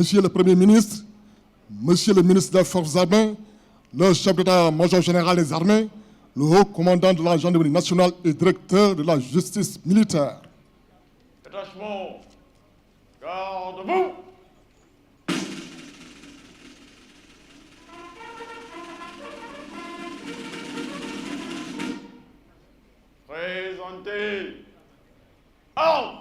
Monsieur le Premier ministre, Monsieur le ministre des Forces armées, le chef d'état-major général des armées, le haut commandant de la gendarmerie nationale et directeur de la justice militaire. Détachement, garde-vous! Présentez. Armes!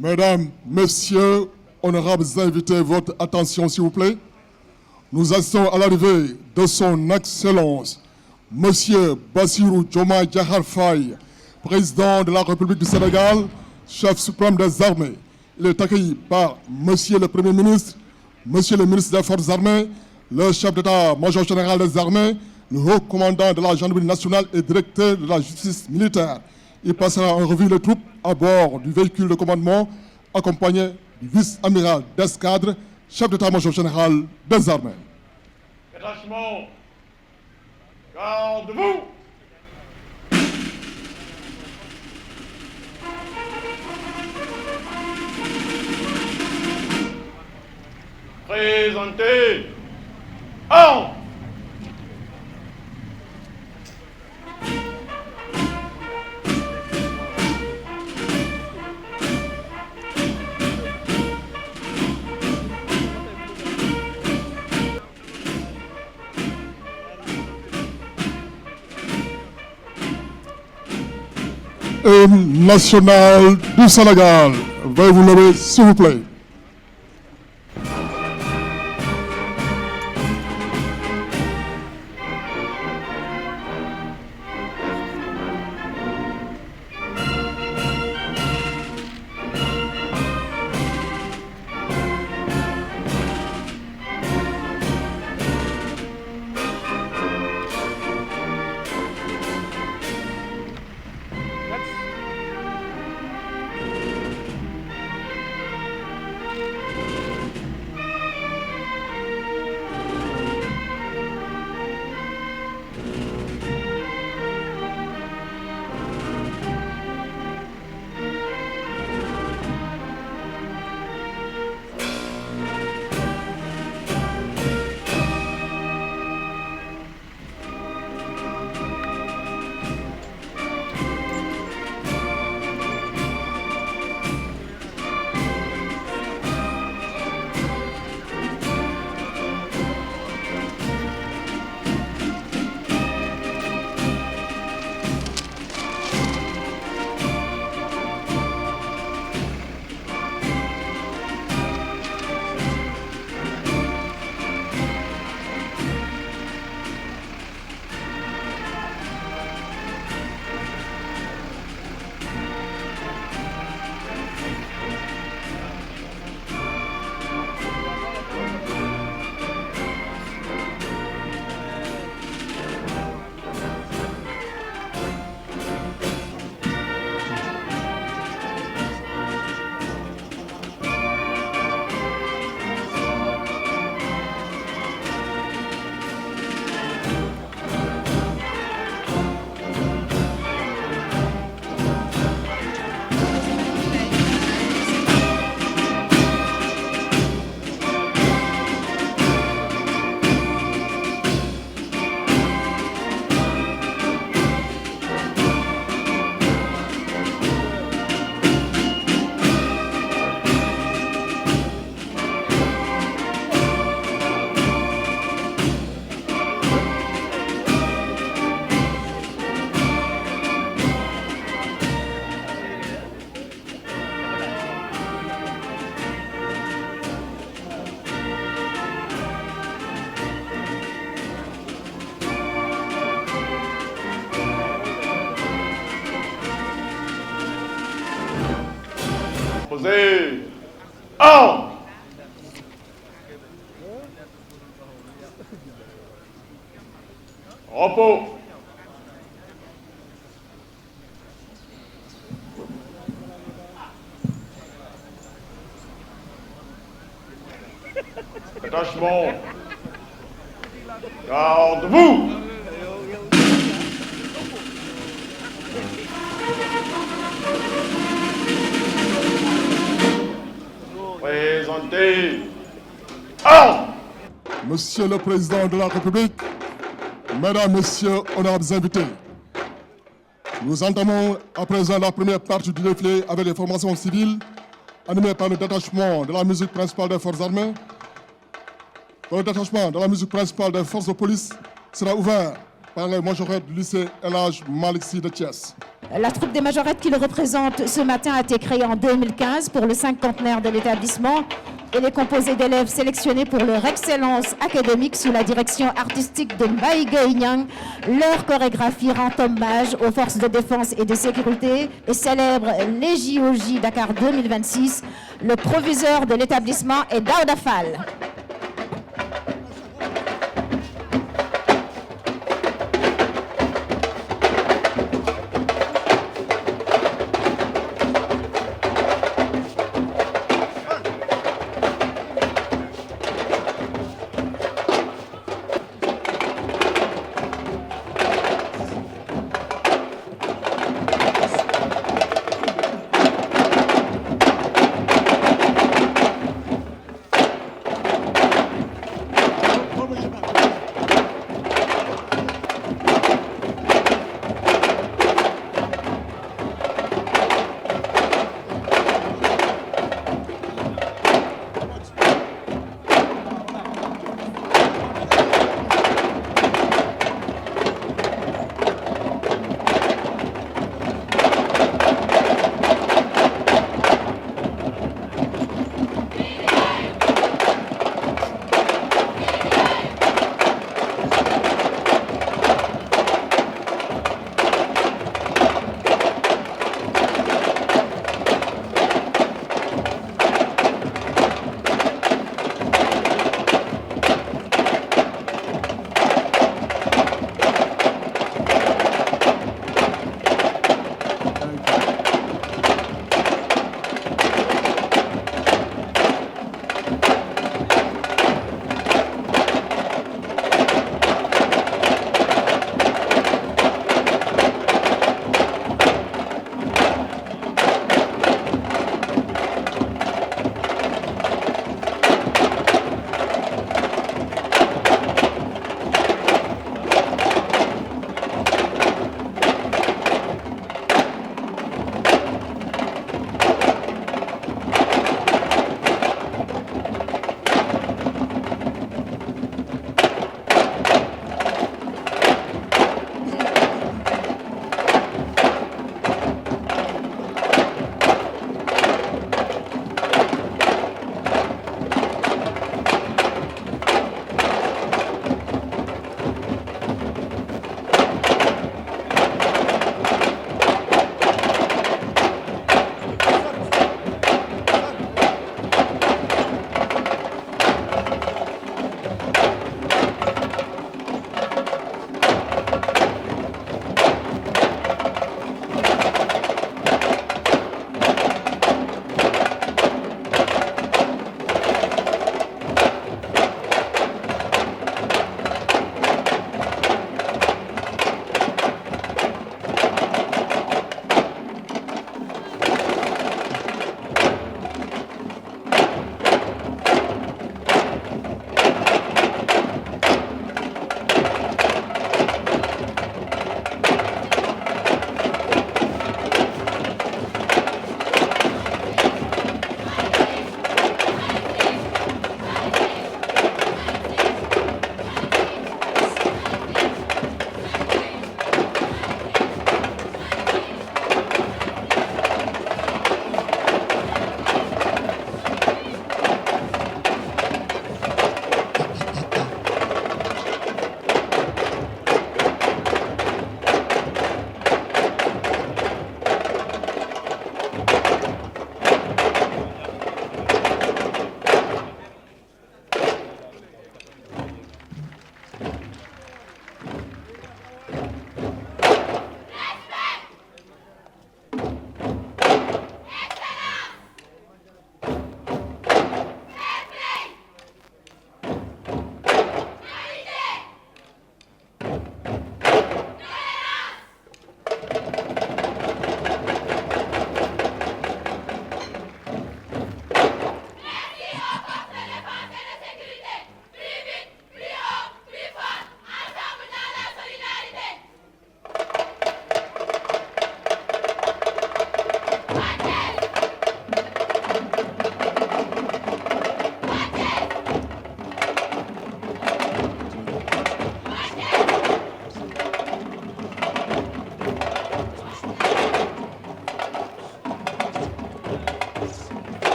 Mesdames, Messieurs, honorables invités, votre attention s'il vous plaît. Nous assistons à l'arrivée de son Excellence, Monsieur Bassirou Diomaye Diakhar Faye, président de la République du Sénégal, chef suprême des armées. Il est accueilli par Monsieur le Premier ministre, Monsieur le ministre des Forces armées, le chef d'état-major général des armées, le haut commandant de la gendarmerie nationale et directeur de la justice militaire. Il passera en revue les troupes à bord du véhicule de commandement, accompagné du vice-amiral d'escadre, chef d'état-major général des armées. Détachement, garde-vous! Présentez. Armes! Hymne national du Sénégal. Veuillez vous lever, s'il vous plaît. Posez. En. Repos. Attachement. Garde-vous. Présentez. En. Monsieur le Président de la République, Mesdames, Messieurs, honorables invités, nous entamons à présent la première partie du défilé avec les formations civiles animées par le détachement de la musique principale des forces armées. Le détachement de la musique principale des forces de police sera ouvert par les majorettes du lycée El Hadj Malick Sy de Thiès. La troupe des majorettes qui le représente ce matin a été créée en 2015 pour le cinquantenaire de l'établissement. Elle est composée d'élèves sélectionnés pour leur excellence académique sous la direction artistique de Mbaye Gueye Niang. Leur chorégraphie rend hommage aux forces de défense et de sécurité et célèbre les JOJ Dakar 2026. Le proviseur de l'établissement est Daouda Fall.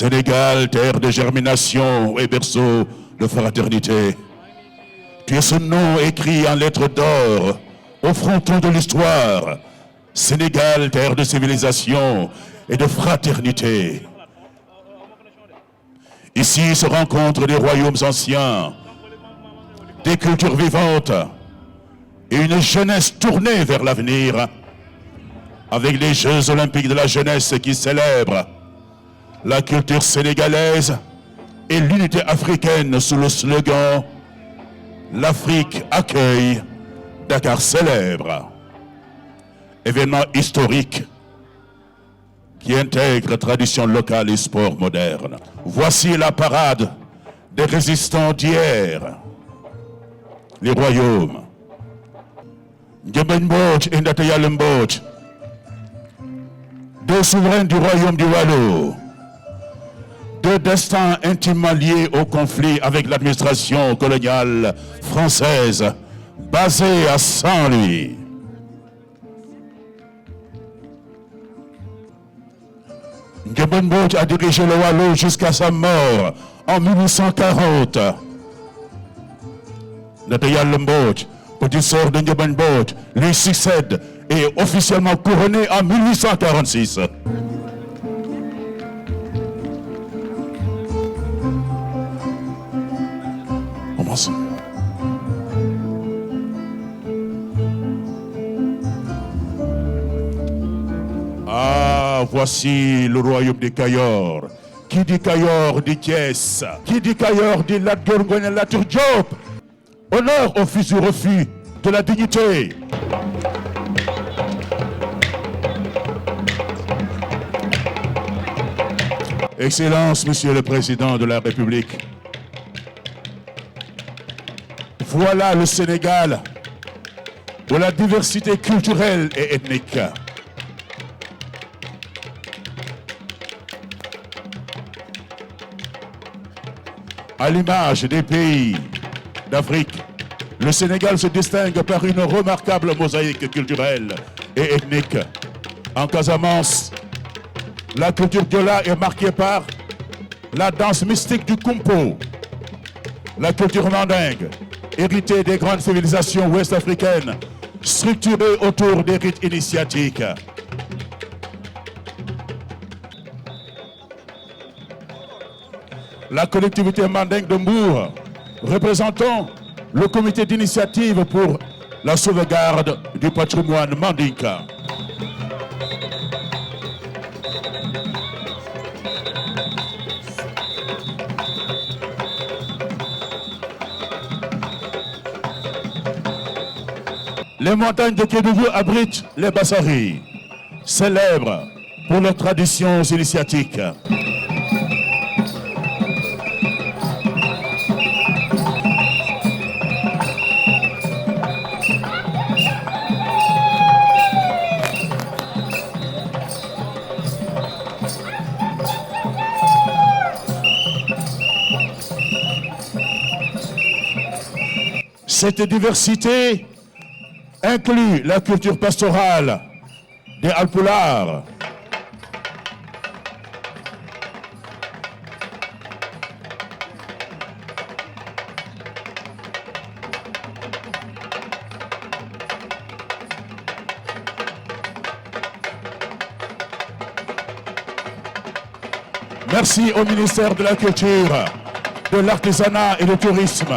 Sénégal, terre de germination et berceau de fraternité. Tu es ce nom écrit en lettres d'or au fronton de l'histoire. Sénégal, terre de civilisation et de fraternité. Ici se rencontrent des royaumes anciens, des cultures vivantes et une jeunesse tournée vers l'avenir, avec les Jeux olympiques de la jeunesse qui célèbrent la culture sénégalaise et l'unité africaine sous le slogan « L'Afrique accueille, Dakar célèbre ». Événement historique qui intègre tradition locale et sport moderne. Voici la parade des résistants d'hier, les royaumes. Ndiémé Mbodj et Ndata Yalla Mbodj, deux souverains du royaume du Waalo, deux destins intimement liés au conflit avec l'administration coloniale française basée à Saint-Louis. Ndiémé Mbodj a dirigé le Waalo jusqu'à sa mort en 1840. Ndata Yalla Mbodj, petite sœur de Ndiémé Mbodj, lui succède et est officiellement couronné en 1846. Ah, voici le royaume des Kayor. Qui dit Kayor dit Thiès. Qui dit Kayor dit Lat Dior Ngoné Latyr Diop. Honneur au fils du refus de la dignité. Excellence, Monsieur le Président de la République. Voilà le Sénégal où la diversité culturelle et ethnique à l'image des pays d'Afrique, le Sénégal se distingue par une remarquable mosaïque culturelle et ethnique. En Casamance, la culture diola est marquée par la danse mystique du Kumpo, la culture mandingue, héritée des grandes civilisations ouest-africaines, structurée autour des rites initiatiques. la collectivité mandingue de Mbour, représentant le comité d'initiative pour la sauvegarde du patrimoine mandinka. Les montagnes de Kédougou abritent les Bassaris, célèbres pour leurs traditions initiatiques. Cette diversité inclut la culture pastorale des Alpulaar, merci au ministère de la Culture, de l'Artisanat et du Tourisme.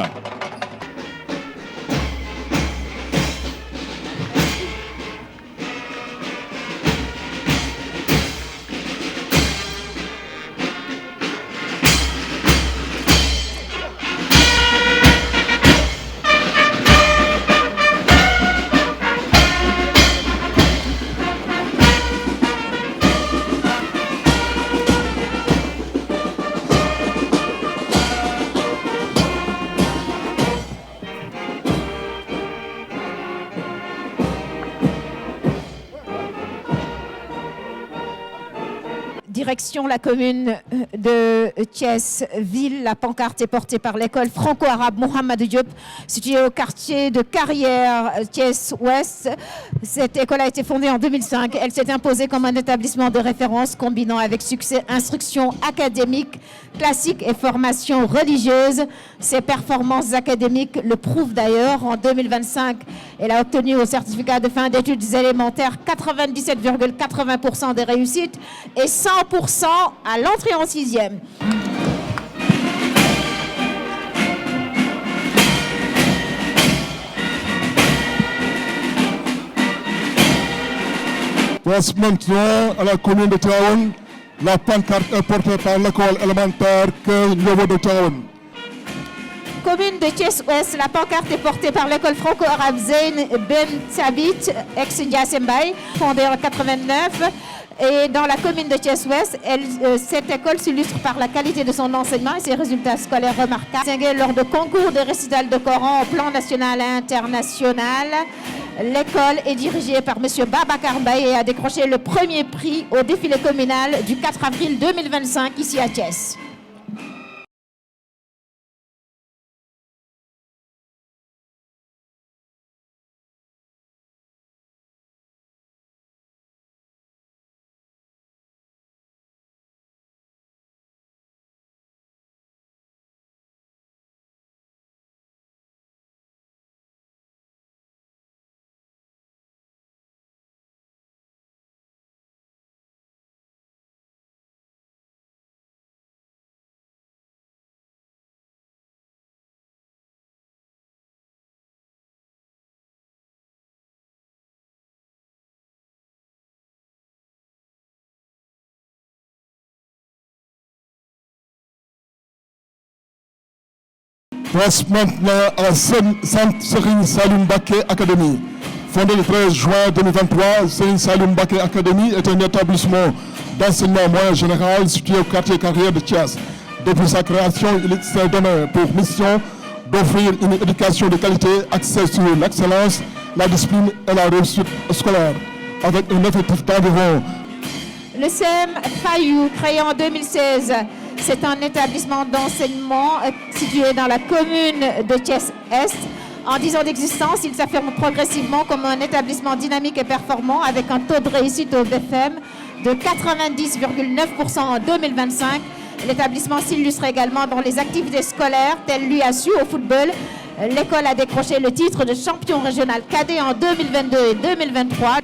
Direction la commune de Thiès-Ville. La pancarte est portée par l'école franco-arabe Mohamed Diop, située au quartier de Carrière, Thiès-Ouest. Cette école a été fondée en 2005. Elle s'est imposée comme un établissement de référence combinant avec succès instruction académique, classique et formation religieuse. Ses performances académiques le prouvent d'ailleurs. En 2025, elle a obtenu au certificat de fin d'études élémentaires 97,80% des réussites et 100% à l'entrée en 6e. Passe maintenant à la commune de Taon. La pancarte est portée par l'école élémentaire que Niveau de Taon. Commune de Thiès-Ouest, la pancarte est portée par l'école franco-arabe Zeyn Ben Thabit, ex-Ndiasembay, fondée en 89. Et dans la commune de Thiès-Ouest, cette école s'illustre par la qualité de son enseignement et ses résultats scolaires remarquables. Distinguée lors de concours de récital de Coran au plan national et international, l'école est dirigée par M. Babacar Mbaye et a décroché le premier prix au défilé communal du 4 avril 2025 ici à Thiès. Passe maintenant à Sainte-Serine Salim Baké Academy. Fondé le 13 juin 2023, Serine Salim Baké Academy est un établissement d'enseignement moyen général situé au quartier Carrière de Thiès. Depuis sa création, il s'est donné pour mission d'offrir une éducation de qualité axée sur l'excellence, la discipline et la réussite scolaire, avec un effectif d'environ. Le CEM Fayou, créé en 2016, c'est un établissement d'enseignement situé dans la commune de Thiès-Est. En 10 ans d'existence, il s'affirme progressivement comme un établissement dynamique et performant avec un taux de réussite au BFM de 90,9% en 2025. L'établissement s'illustre également dans les activités scolaires telles l'UASU au football. L'école a décroché le titre de champion régional cadet en 2022 et 2023.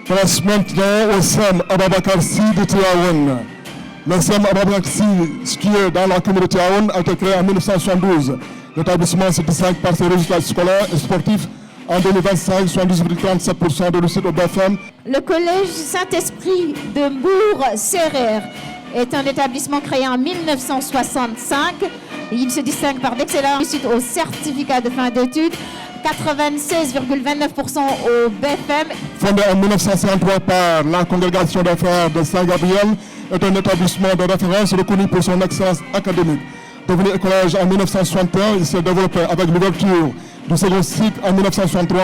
Place maintenant au SEM Ababakar Sy de Tivaouane. Le SEM Ababakar Sy, situé dans la commune de Tivaouane, a été créé en 1972. L'établissement se distingue par ses résultats scolaires et sportifs. En 2025, 72,37% de réussite au BFM. Le collège Saint-Esprit de Mbourg-Sérère est un établissement créé en 1965. Il se distingue par d'excellentes réussites au certificat de fin d'études, 96,29% au BFM. Fondé en 1953 par la congrégation des frères de Saint-Gabriel, est un établissement de référence reconnu pour son excellence académique. Devenu collège en 1961, il s'est développé avec l'ouverture du second cycle en 1963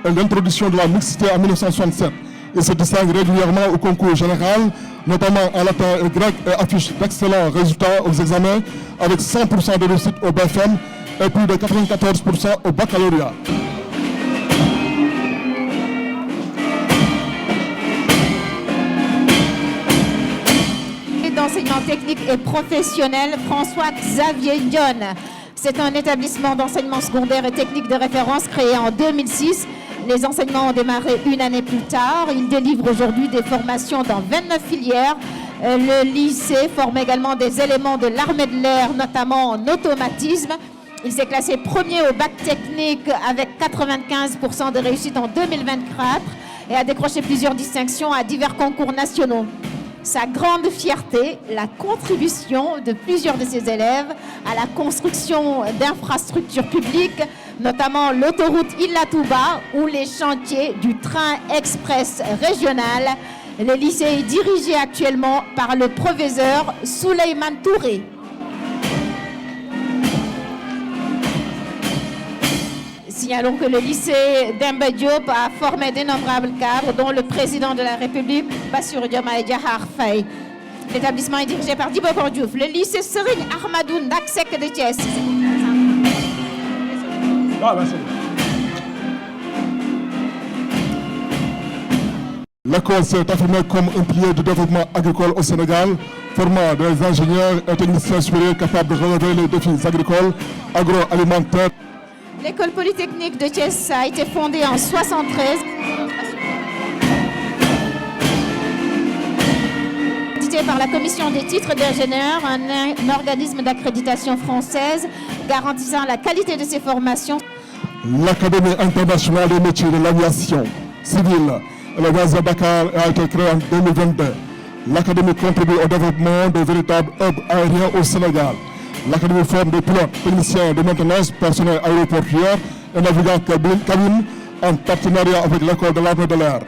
et l'introduction de la mixité en 1967. Il se distingue régulièrement au concours général, notamment en latin et grec, et affiche d'excellents résultats aux examens avec 100% de réussite au BFM et plus de 94% au baccalauréat. D'enseignement technique et professionnel, François-Xavier Dione. C'est un établissement d'enseignement secondaire et technique de référence créé en 2006. Les enseignements ont démarré une année plus tard. Il délivre aujourd'hui des formations dans 29 filières. Le lycée forme également des éléments de l'armée de l'air, notamment en automatisme. Il s'est classé premier au bac technique avec 95% de réussite en 2024 et a décroché plusieurs distinctions à divers concours nationaux. Sa grande fierté, la contribution de plusieurs de ses élèves à la construction d'infrastructures publiques, notamment l'autoroute Ila-Touba ou les chantiers du train express régional. Le lycée est dirigé actuellement par le professeur Souleymane Touré. Signalons que le lycée Demba Diop a formé d'innombrables cadres, dont le président de la République, Bassirou Diomaye Diakhar Faye. L'établissement est dirigé par Dibokor Diouf. Le lycée Serigne Ahmadou Ndaksek de Thiès. L'école s'est affirmée comme un pilier du développement agricole au Sénégal, formant des ingénieurs et techniciens supérieurs capables de relever les défis agricoles, agroalimentaires. L'école polytechnique de Thiès a été fondée en 1973. Édité par la commission des titres d'ingénieur, un organisme d'accréditation française garantissant la qualité de ses formations. L'Académie internationale des métiers de l'aviation civile et le gaz de Dakar a été créée en 2022. L'Académie contribue au développement de véritables hubs aériens au Sénégal. L'Académie forme des pilotes, techniciens de maintenance, personnel aéroportuaire et navigants cabine en partenariat avec l'École de l'armée de l'air.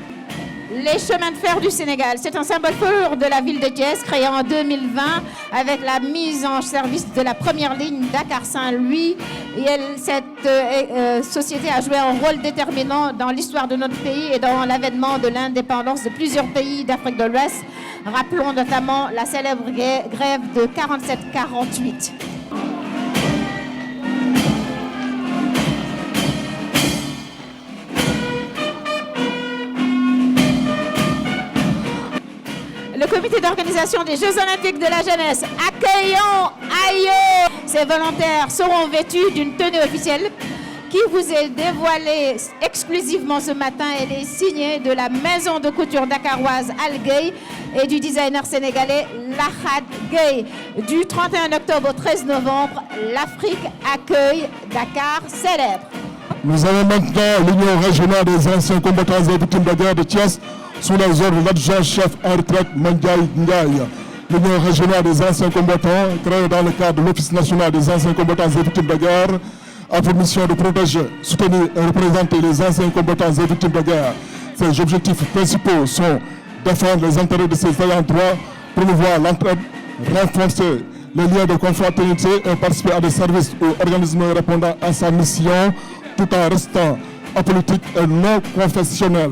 Les chemins de fer du Sénégal, c'est un symbole fort de la ville de Thiès, créé en 2020 avec la mise en service de la première ligne Dakar-Saint-Louis. Cette société a joué un rôle déterminant dans l'histoire de notre pays et dans l'avènement de l'indépendance de plusieurs pays d'Afrique de l'Ouest. Rappelons notamment la célèbre grève de 47-48. Le comité d'organisation des Jeux Olympiques de la jeunesse, accueillons Aïe. Ces volontaires seront vêtus d'une tenue officielle qui vous est dévoilée exclusivement ce matin. Elle est signée de la maison de couture dakaroise Al Gay et du designer sénégalais Lahad Gay. Du 31 octobre au 13 novembre, l'Afrique accueille Dakar célèbre. Nous avons maintenant l'Union régionale des anciens combattants et victimes de guerre de Thiès sous les ordres de l'adjoint-chef en retraite Mandiaye Ndiaye. L'Union régionale des anciens combattants, créée dans le cadre de l'Office national des anciens combattants et victimes de guerre, a pour mission de protéger, soutenir et représenter les anciens combattants et victimes de guerre. Ses objectifs principaux sont défendre les intérêts de ses ayants droit, promouvoir l'entraide, renforcer les liens de confraternité et participer à des services ou organismes répondant à sa mission, tout en restant apolitique et non confessionnel.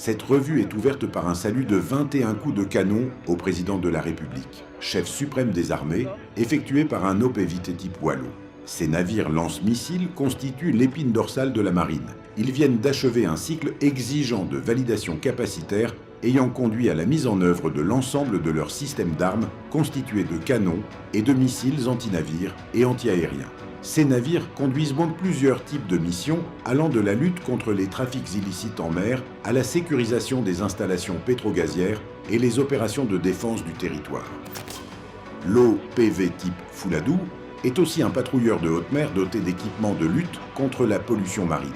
Cette revue est ouverte par un salut de 21 coups de canon au président de la République, chef suprême des armées, effectué par un OPVT type Wallo. Ces navires lance-missiles constituent l'épine dorsale de la marine. Ils viennent d'achever un cycle exigeant de validation capacitaire ayant conduit à la mise en œuvre de l'ensemble de leur système d'armes constitué de canons et de missiles anti-navires et anti-aériens. Ces navires conduisent donc plusieurs types de missions allant de la lutte contre les trafics illicites en mer à la sécurisation des installations pétrogazières et les opérations de défense du territoire. L'OPV type Fouladou est aussi un patrouilleur de haute mer doté d'équipements de lutte contre la pollution marine.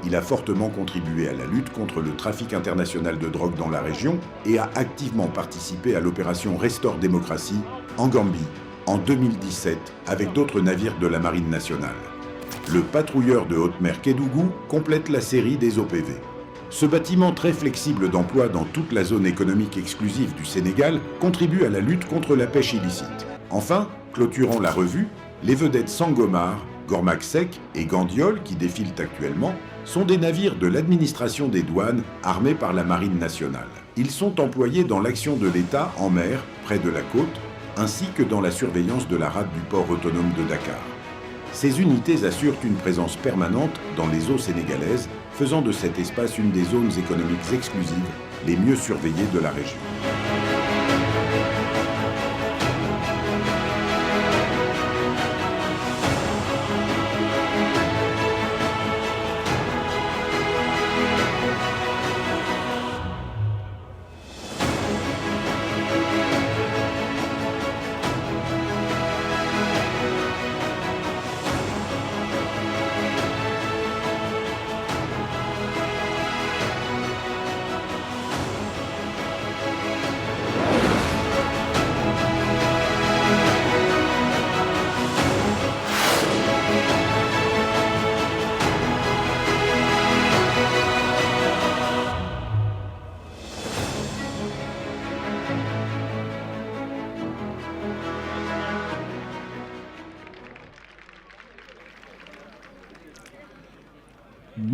Il a fortement contribué à la lutte contre le trafic international de drogue dans la région et a activement participé à l'opération Restore Démocratie en Gambie en 2017 avec d'autres navires de la Marine nationale. Le patrouilleur de haute mer Kédougou complète la série des OPV. Ce bâtiment très flexible d'emploi dans toute la zone économique exclusive du Sénégal contribue à la lutte contre la pêche illicite. Enfin, clôturant la revue, les vedettes Sangomar, Gormak Sec et Gandiol, qui défilent actuellement, sont des navires de l'administration des douanes armés par la Marine nationale. Ils sont employés dans l'action de l'État en mer, près de la côte, ainsi que dans la surveillance de la rade du port autonome de Dakar. Ces unités assurent une présence permanente dans les eaux sénégalaises, faisant de cet espace une des zones économiques exclusives les mieux surveillées de la région.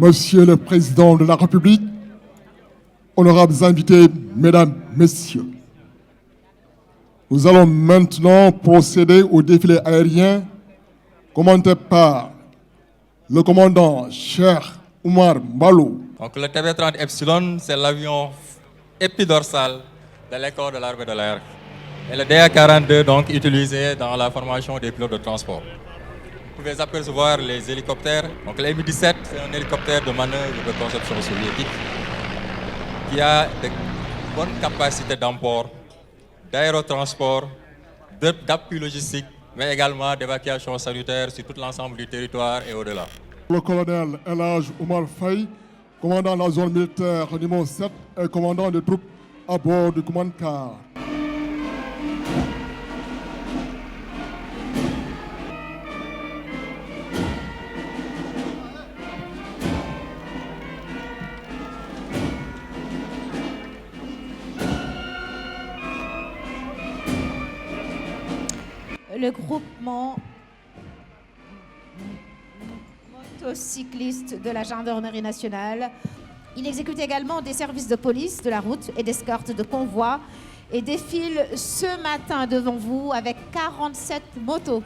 Monsieur le Président de la République, honorables invités, Mesdames, Messieurs, nous allons maintenant procéder au défilé aérien commandé par le commandant Cheikh Oumar Mballo. Donc le TB30 Epsilon, c'est l'avion épidorsal de l'école de l'armée de l'air. Et le DA-42, donc utilisé dans la formation des pilotes de transport. Vous pouvez apercevoir les hélicoptères. Donc le Mi-17, c'est un hélicoptère de manœuvre de conception soviétique qui a de bonnes capacités d'emport, d'aérotransport, d'appui logistique, mais également d'évacuation sanitaire sur tout l'ensemble du territoire et au-delà. Le colonel El Hadj Oumar Faye, commandant la zone militaire numéro 7 et commandant des troupes à bord du command-car. Le groupement motocycliste de la gendarmerie nationale. Il exécute également des services de police de la route et d'escorte de convois et défile ce matin devant vous avec 47 motos.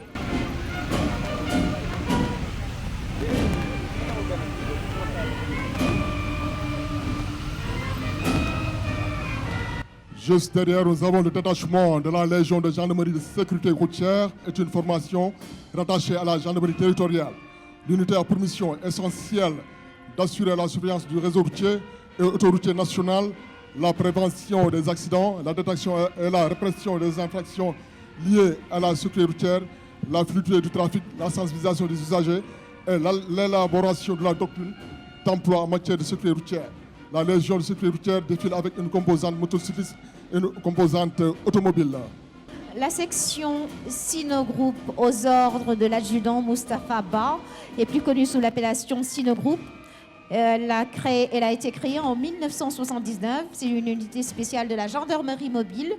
Juste derrière, nous avons le détachement de la Légion de gendarmerie de sécurité routière, est une formation rattachée à la gendarmerie territoriale. L'unité a pour mission essentielle d'assurer la surveillance du réseau routier et autoroutier national, la prévention des accidents, la détection et la répression des infractions liées à la sécurité routière, la fluidité du trafic, la sensibilisation des usagers et l'élaboration de la doctrine d'emploi en matière de sécurité routière. La Légion de sécurité routière défile avec une composante motocycliste et une composante automobile. La section Sinogroup aux ordres de l'adjudant Moustapha Ba est plus connue sous l'appellation Sinogroup. Elle a été créée en 1979. C'est une unité spéciale de la gendarmerie mobile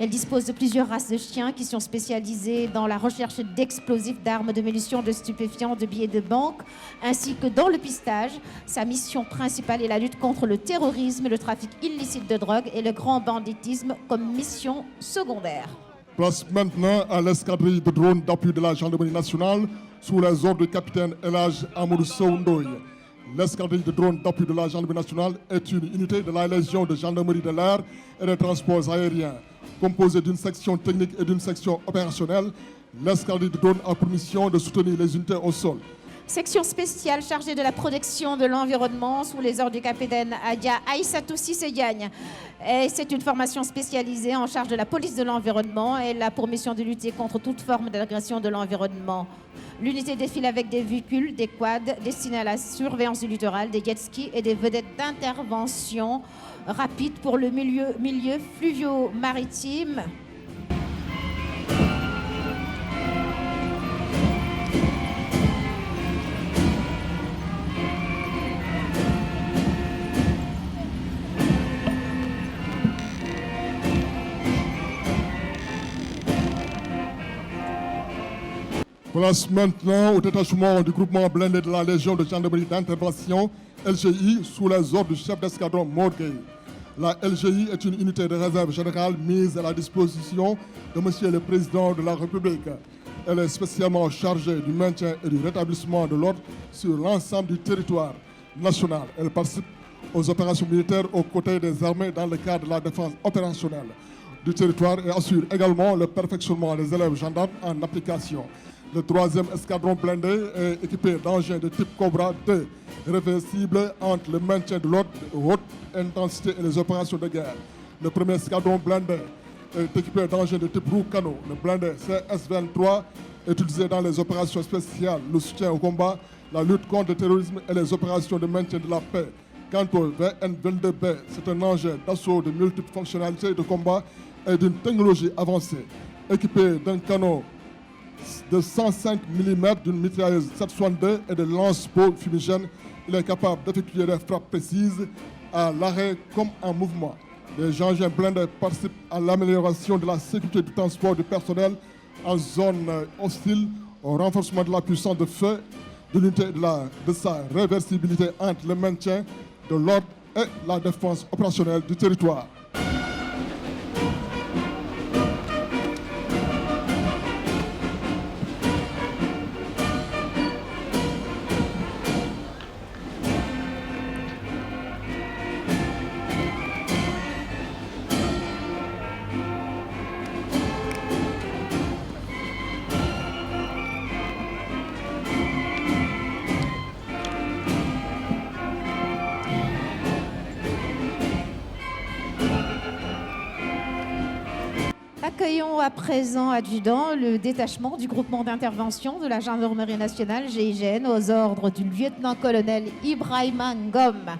Elle dispose de plusieurs races de chiens qui sont spécialisés dans la recherche d'explosifs, d'armes, de munitions, de stupéfiants, de billets de banque, ainsi que dans le pistage. Sa mission principale est la lutte contre le terrorisme, le trafic illicite de drogue et le grand banditisme comme mission secondaire. Place maintenant à l'escadrille de drones d'appui de la gendarmerie nationale sous les ordres du capitaine Elhaj Amadou Soundoy. L'escadrille de drones d'appui de la gendarmerie nationale est une unité de la Légion de gendarmerie de l'air et des transports aériens. Composée d'une section technique et d'une section opérationnelle, l'escadrille de drones a pour mission de soutenir les unités au sol. Section spéciale chargée de la protection de l'environnement sous les ordres du capitaine Adia Aïssatou Cissé Diagne. C'est une formation spécialisée en charge de la police de l'environnement. Elle a pour mission de lutter contre toute forme d'agression de l'environnement. L'unité défile avec des véhicules, des quads destinés à la surveillance du littoral, des jet skis et des vedettes d'intervention rapide pour le milieu fluvio-maritime. Place maintenant au détachement du groupement blindé de la Légion de gendarmerie d'intervention, LGI, sous les ordres du chef d'escadron Morgueil. La LGI est une unité de réserve générale mise à la disposition de Monsieur le Président de la République. Elle est spécialement chargée du maintien et du rétablissement de l'ordre sur l'ensemble du territoire national. Elle participe aux opérations militaires aux côtés des armées dans le cadre de la défense opérationnelle du territoire et assure également le perfectionnement des élèves gendarmes en application. Le 3e escadron blindé est équipé d'engins de type Cobra 2, réversibles entre le maintien de l'ordre de haute intensité et les opérations de guerre. Le 1er escadron blindé est équipé d'engins de type roue-canot. Le blindé CS-23 est utilisé dans les opérations spéciales, le soutien au combat, la lutte contre le terrorisme et les opérations de maintien de la paix. Quant au VN-22B, c'est un engin d'assaut de multiples fonctionnalités de combat et d'une technologie avancée. Équipé d'un canon de 105 mm, d'une mitrailleuse 762 et de lance-pots fumigènes, il est capable d'effectuer des frappes précises à l'arrêt comme en mouvement. Les engins blindés participent à l'amélioration de la sécurité du transport du personnel en zone hostile, au renforcement de la puissance de feu, de l'unité de sa réversibilité entre le maintien de l'ordre et la défense opérationnelle du territoire. Accueillons à présent, adjudant, le détachement du groupement d'intervention de la gendarmerie nationale GIGN aux ordres du lieutenant-colonel Ibrahima Ngom.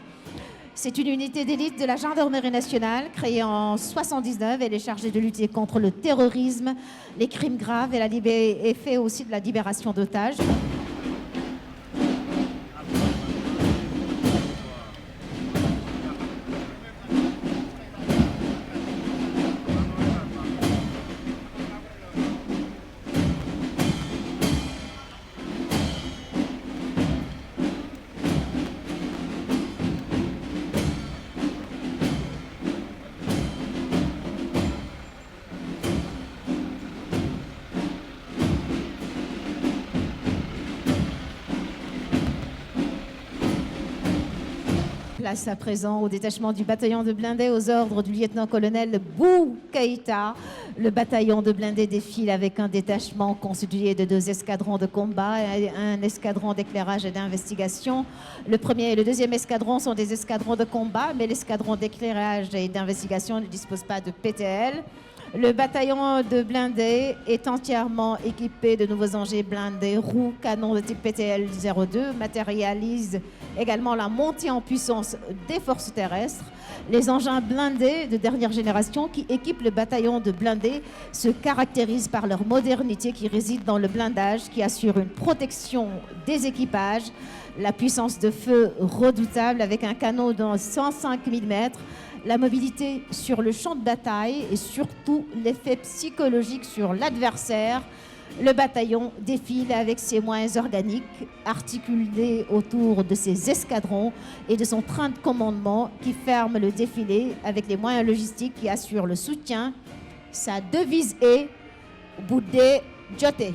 C'est une unité d'élite de la gendarmerie nationale créée en 1979. Elle est chargée de lutter contre le terrorisme, les crimes graves et fait aussi de la libération d'otages. Place à présent au détachement du bataillon de blindés aux ordres du lieutenant-colonel Bou Keïta. Le bataillon de blindés défile avec un détachement constitué de 2 escadrons de combat et un escadron d'éclairage et d'investigation. Le 1er et le 2e escadron sont des escadrons de combat, mais l'escadron d'éclairage et d'investigation ne dispose pas de PTL. Le bataillon de blindés est entièrement équipé de nouveaux engins blindés, roues, canons de type PTL 02, matérialise également la montée en puissance des forces terrestres. Les engins blindés de dernière génération qui équipent le bataillon de blindés se caractérisent par leur modernité qui réside dans le blindage qui assure une protection des équipages, la puissance de feu redoutable avec un canon de 105 mm la mobilité sur le champ de bataille et surtout l'effet psychologique sur l'adversaire, le bataillon défile avec ses moyens organiques, articulés autour de ses escadrons et de son train de commandement qui ferme le défilé avec les moyens logistiques qui assurent le soutien. Sa devise est « Boudé Djoté ».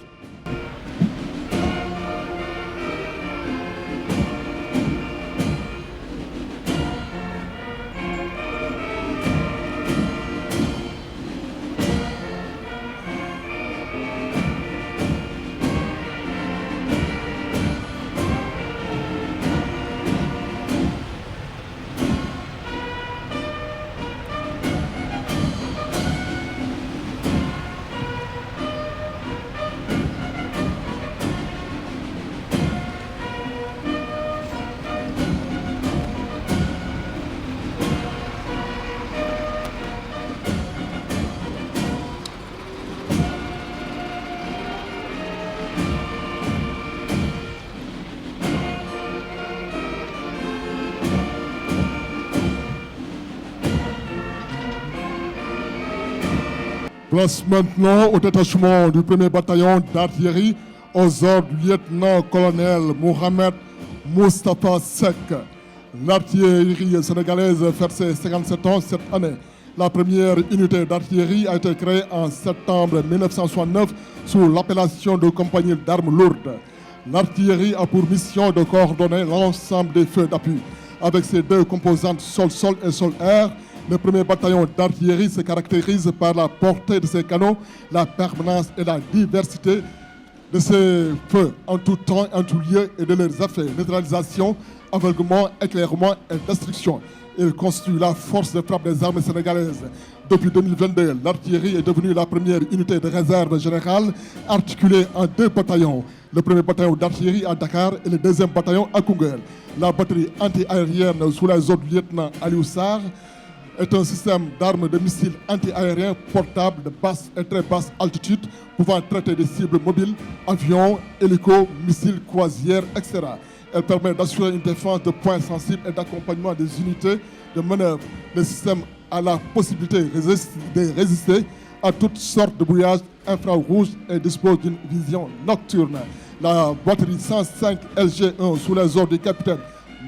Place maintenant au détachement du 1er bataillon d'artillerie aux ordres du lieutenant-colonel Mohamed Moustapha Sek. L'artillerie sénégalaise fête ses 57 ans cette année. La première unité d'artillerie a été créée en septembre 1969 sous l'appellation de compagnie d'armes lourdes. L'artillerie a pour mission de coordonner l'ensemble des feux d'appui. Avec ses deux composantes sol-sol et sol-air, le 1er bataillon d'artillerie se caractérise par la portée de ses canons, la permanence et la diversité de ses feux en tout temps, en tout lieu et de leurs effets, neutralisation, aveuglement, éclairement et destruction. Il constitue la force de frappe des armées sénégalaises. Depuis 2022, l'artillerie est devenue la première unité de réserve générale articulée en 2 bataillons. Le 1er bataillon d'artillerie à Dakar et le 2e bataillon à Koungheul. La batterie anti-aérienne sous les ordres du lieutenant Aliou Sarr est un système d'armes de missiles anti-aériens portables de basse et très basse altitude pouvant traiter des cibles mobiles, avions, hélicos, missiles, croisières, etc. Elle permet d'assurer une défense de points sensibles et d'accompagnement des unités de manœuvre. Le système a la possibilité de résister à toutes sortes de brouillages infrarouges et dispose d'une vision nocturne. La batterie 105 LG1 sous les ordres du capitaine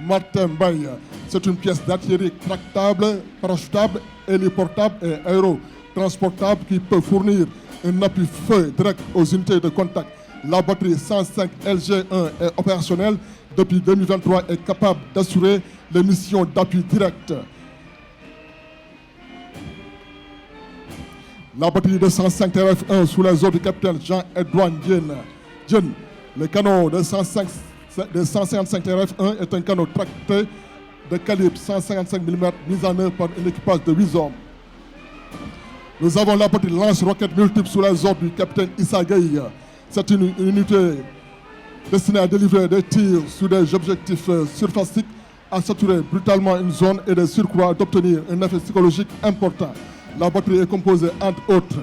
Martin Baye, c'est une pièce d'artillerie tractable, parachutable, héliportable et aérotransportable qui peut fournir un appui feu direct aux unités de contact. La batterie 105 LG1 est opérationnelle depuis 2023 et capable d'assurer les missions d'appui direct. La batterie de 105 TRF1 sous les ordres du capitaine Jean-Edouard Diène. Le canon de 155 TRF1 est un canon tracté de calibre 155 mm mis en œuvre par un équipage de 8 hommes. Nous avons la batterie lance-roquettes multiples sous les ordres du capitaine Issa Gueye. C'est une unité destinée à délivrer des tirs sur des objectifs surfaciques, à saturer brutalement une zone et de surcroît d'obtenir un effet psychologique important. La batterie est composée, entre autres,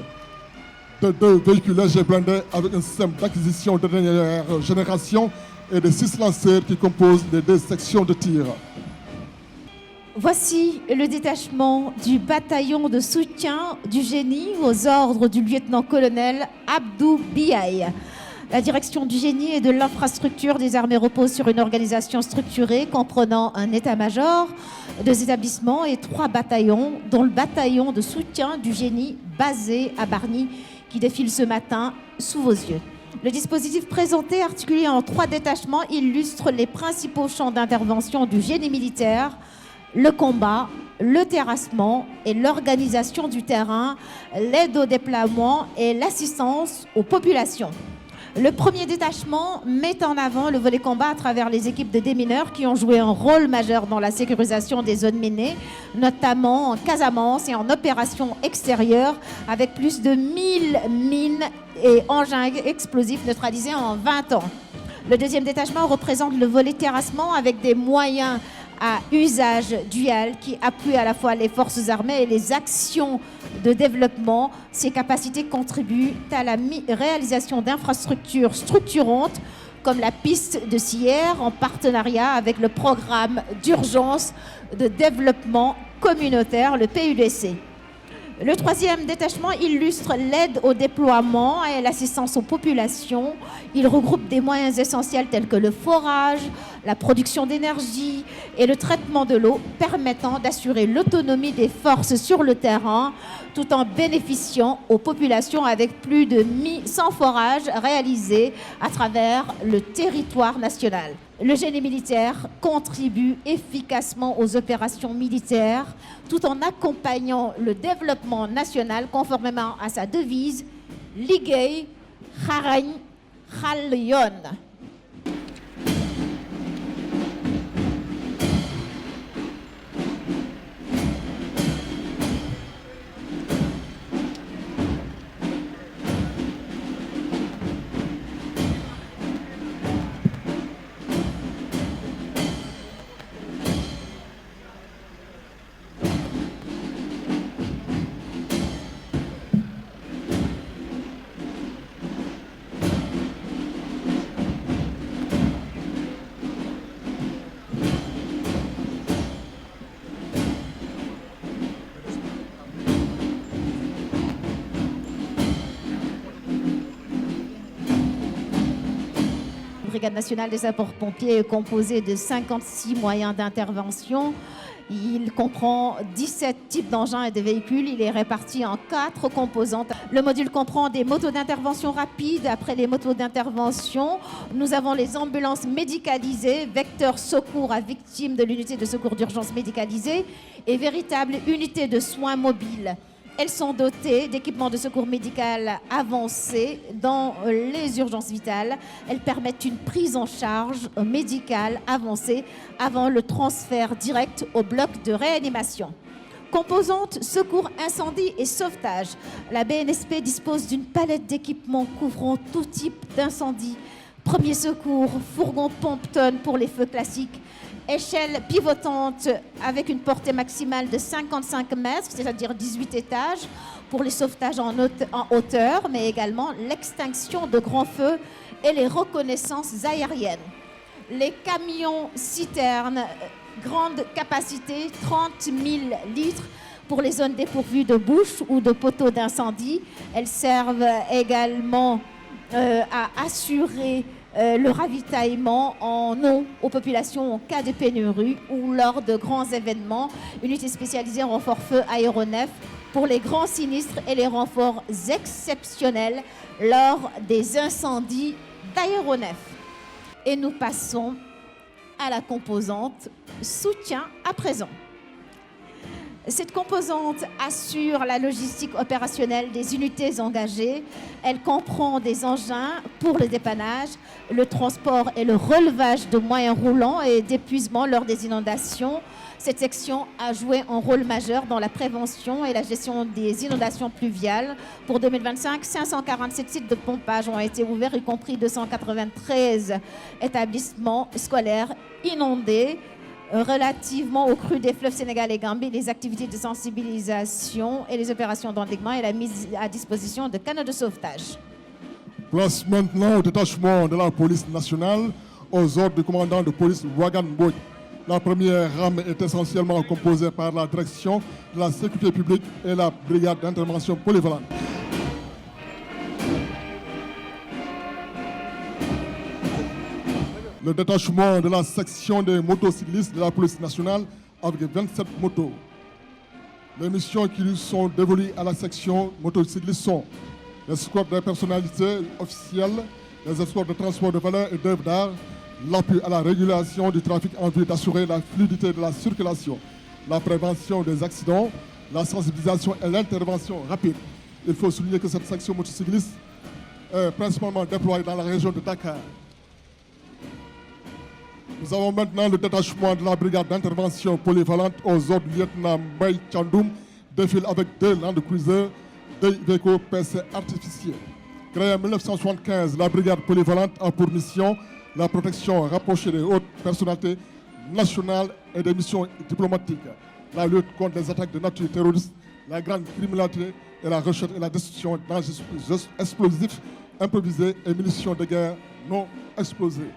de 2 véhicules légers blindés avec un système d'acquisition de dernière génération et de 6 lanceurs qui composent les 2 sections de tir. Voici le détachement du bataillon de soutien du génie aux ordres du lieutenant-colonel Abdou Biaye. La direction du génie et de l'infrastructure des armées repose sur une organisation structurée comprenant un état-major, 2 établissements et 3 bataillons, dont le bataillon de soutien du génie basé à Bargny qui défile ce matin sous vos yeux. Le dispositif présenté, articulé en 3 détachements, illustre les principaux champs d'intervention du génie militaire: le combat, le terrassement et l'organisation du terrain, l'aide au déploiement et l'assistance aux populations. Le 1er détachement met en avant le volet combat à travers les équipes de démineurs qui ont joué un rôle majeur dans la sécurisation des zones minées, notamment en Casamance et en opérations extérieures, avec plus de 1000 mines et engins explosifs neutralisés en 20 ans. Le 2e détachement représente le volet terrassement avec des moyens à usage dual qui appuie à la fois les forces armées et les actions de développement. Ces capacités contribuent à la réalisation d'infrastructures structurantes comme la piste de Sierre en partenariat avec le programme d'urgence de développement communautaire, le PUDC. Le 3e détachement illustre l'aide au déploiement et l'assistance aux populations. Il regroupe des moyens essentiels tels que le forage, la production d'énergie et le traitement de l'eau, permettant d'assurer l'autonomie des forces sur le terrain tout en bénéficiant aux populations avec plus de 100 forages réalisés à travers le territoire national. Le génie militaire contribue efficacement aux opérations militaires tout en accompagnant le développement national conformément à sa devise « Liggéey Xarañ Xàll Yoon ». La Brigade nationale des sapeurs-pompiers est composée de 56 moyens d'intervention. Il comprend 17 types d'engins et de véhicules. Il est réparti en 4 composantes. Le module comprend des motos d'intervention rapide. Après les motos d'intervention, nous avons les ambulances médicalisées, vecteurs secours à victimes de l'unité de secours d'urgence médicalisée et véritables unités de soins mobiles. Elles sont dotées d'équipements de secours médical avancés dans les urgences vitales. Elles permettent une prise en charge médicale avancée avant le transfert direct au bloc de réanimation. Composante secours incendie et sauvetage. La BNSP dispose d'une palette d'équipements couvrant tout type d'incendie. Premier secours, fourgon pompe-tonne pour les feux classiques, échelle pivotante avec une portée maximale de 55 mètres, c'est-à-dire 18 étages, pour les sauvetages en hauteur, mais également l'extinction de grands feux et les reconnaissances aériennes. Les camions citernes, grande capacité, 30 000 litres, pour les zones dépourvues de bouches ou de poteaux d'incendie. Elles servent également à assurer le ravitaillement en eau aux populations en cas de pénurie ou lors de grands événements. Unité spécialisée en renfort feu aéronef pour les grands sinistres et les renforts exceptionnels lors des incendies d'aéronefs. Et nous passons à la composante soutien à présent. Cette composante assure la logistique opérationnelle des unités engagées. Elle comprend des engins pour le dépannage, le transport et le relevage de moyens roulants et d'épuisement lors des inondations. Cette section a joué un rôle majeur dans la prévention et la gestion des inondations pluviales. Pour 2025, 547 sites de pompage ont été ouverts, y compris 293 établissements scolaires inondés. Relativement aux crues des fleuves Sénégal et Gambie, les activités de sensibilisation et les opérations d'endiguement et la mise à disposition de canaux de sauvetage. Place maintenant au détachement de la police nationale aux ordres du commandant de police Wagan Mbodj. La première rame est essentiellement composée par la direction de la sécurité publique et la brigade d'intervention polyvalente. Le détachement de la section des motocyclistes de la police nationale avec 27 motos. Les missions qui lui sont dévolues à la section motocyclistes sont l'escorte des personnalités officielles, les escortes de transport de valeurs et d'œuvres d'art, l'appui à la régulation du trafic en vue d'assurer la fluidité de la circulation, la prévention des accidents, la sensibilisation et l'intervention rapide. Il faut souligner que cette section motocycliste est principalement déployée dans la région de Dakar. Nous avons maintenant le détachement de la brigade d'intervention polyvalente aux ordres du lieutenant Mbaye Thiandoum, défile avec 2 Land Cruiser, 2 véhicules PC artificiels. Créée en 1975, la brigade polyvalente a pour mission la protection rapprochée des hautes personnalités nationales et des missions diplomatiques, la lutte contre les attaques de nature terroriste, la grande criminalité et la recherche et la destruction d'engins explosifs improvisés et munitions de guerre non explosées.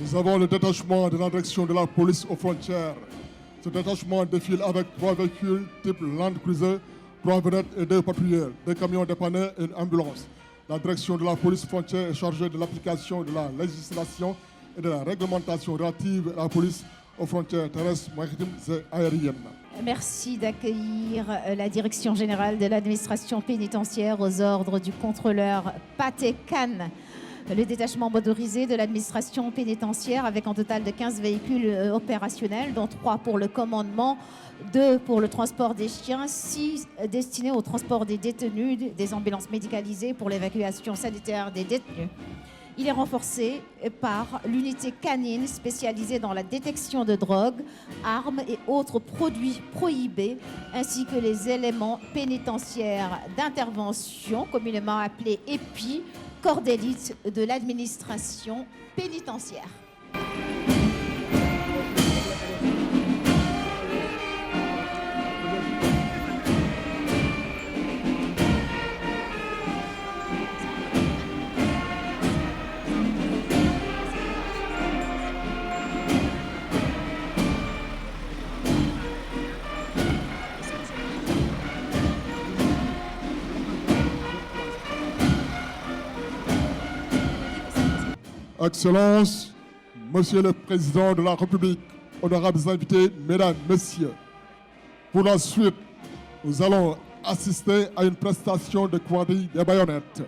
Nous avons le détachement de la direction de la police aux frontières. Ce détachement défile avec 3 véhicules type Land Cruiser, 3 vedettes et 2 patrouilleurs, 2 camions dépanneurs et une ambulance. La direction de la police frontière est chargée de l'application de la législation et de la réglementation relative à la police aux frontières terrestres, maritimes et aériennes. Merci d'accueillir la Direction générale de l'administration pénitentiaire aux ordres du contrôleur Pathé Khan. Le détachement motorisé de l'administration pénitentiaire avec un total de 15 véhicules opérationnels, dont 3 pour le commandement, 2 pour le transport des chiens, 6 destinés au transport des détenus, des ambulances médicalisées pour l'évacuation sanitaire des détenus. Il est renforcé par l'unité canine spécialisée dans la détection de drogue, armes et autres produits prohibés, ainsi que les éléments pénitentiaires d'intervention, communément appelés EPI, corps d'élite de l'administration pénitentiaire. Excellences, Monsieur le Président de la République, honorables invités, Mesdames, Messieurs, pour la suite, nous allons assister à une prestation de quadrille des baïonnettes.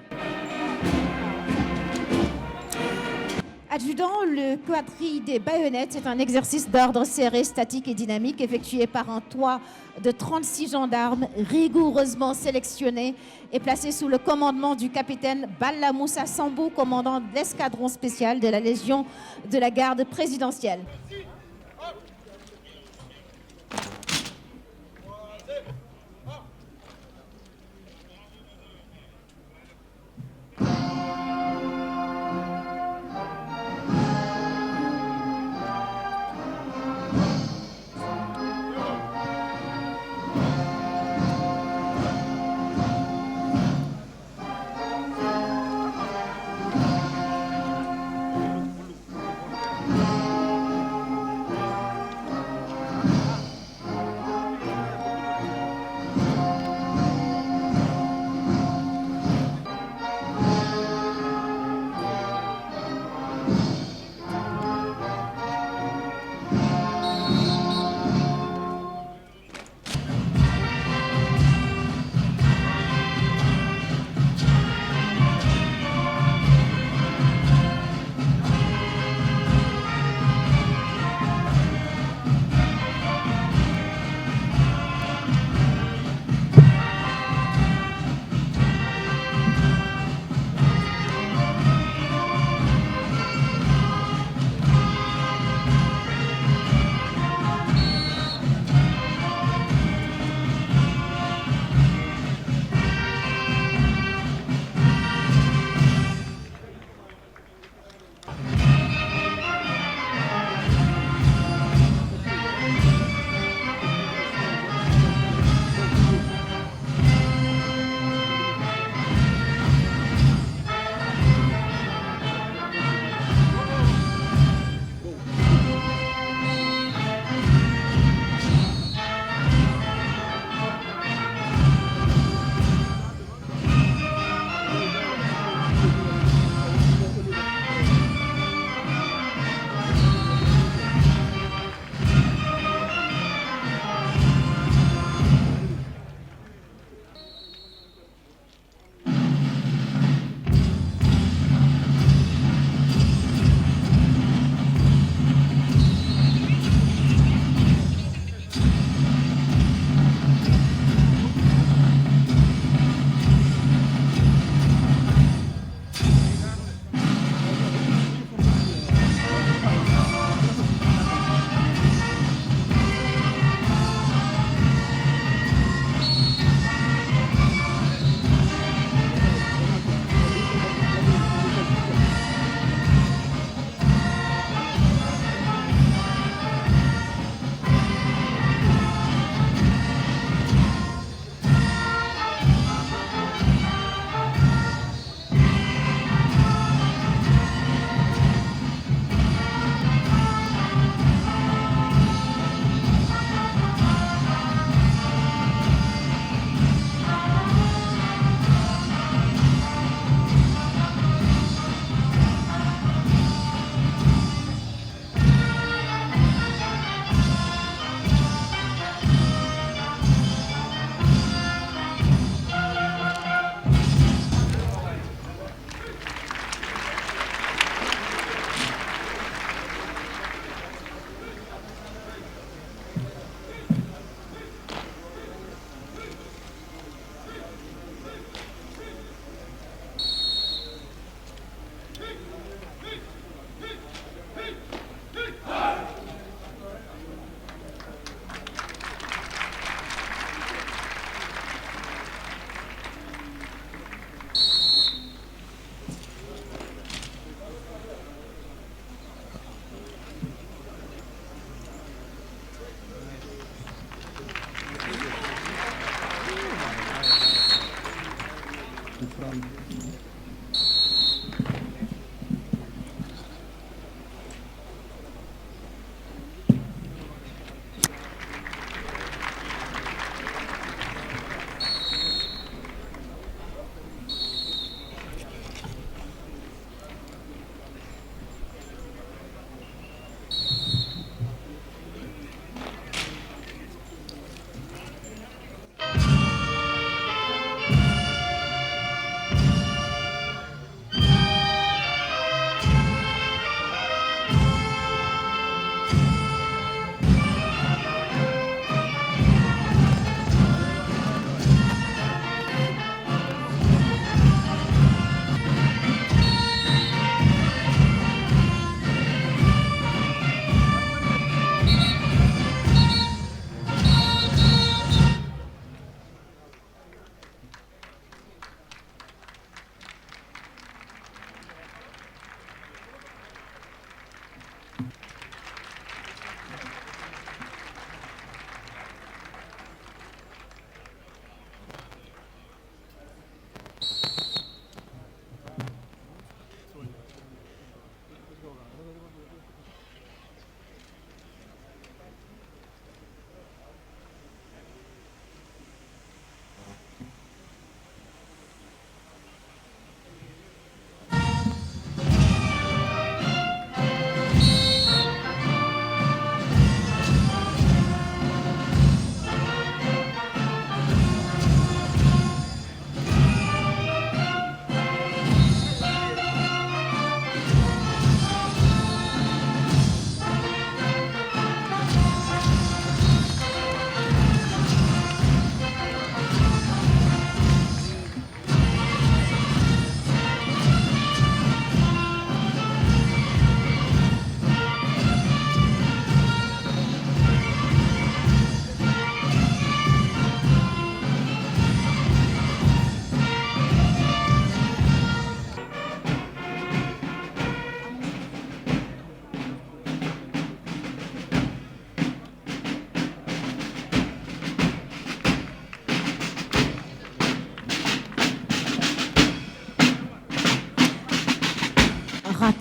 Adjudant, le quadrille des baïonnettes est un exercice d'ordre serré, statique et dynamique effectué par un toit de 36 gendarmes rigoureusement sélectionnés et placés sous le commandement du capitaine Balla Moussa Sambou, commandant de l'escadron spécial de la Légion de la garde présidentielle.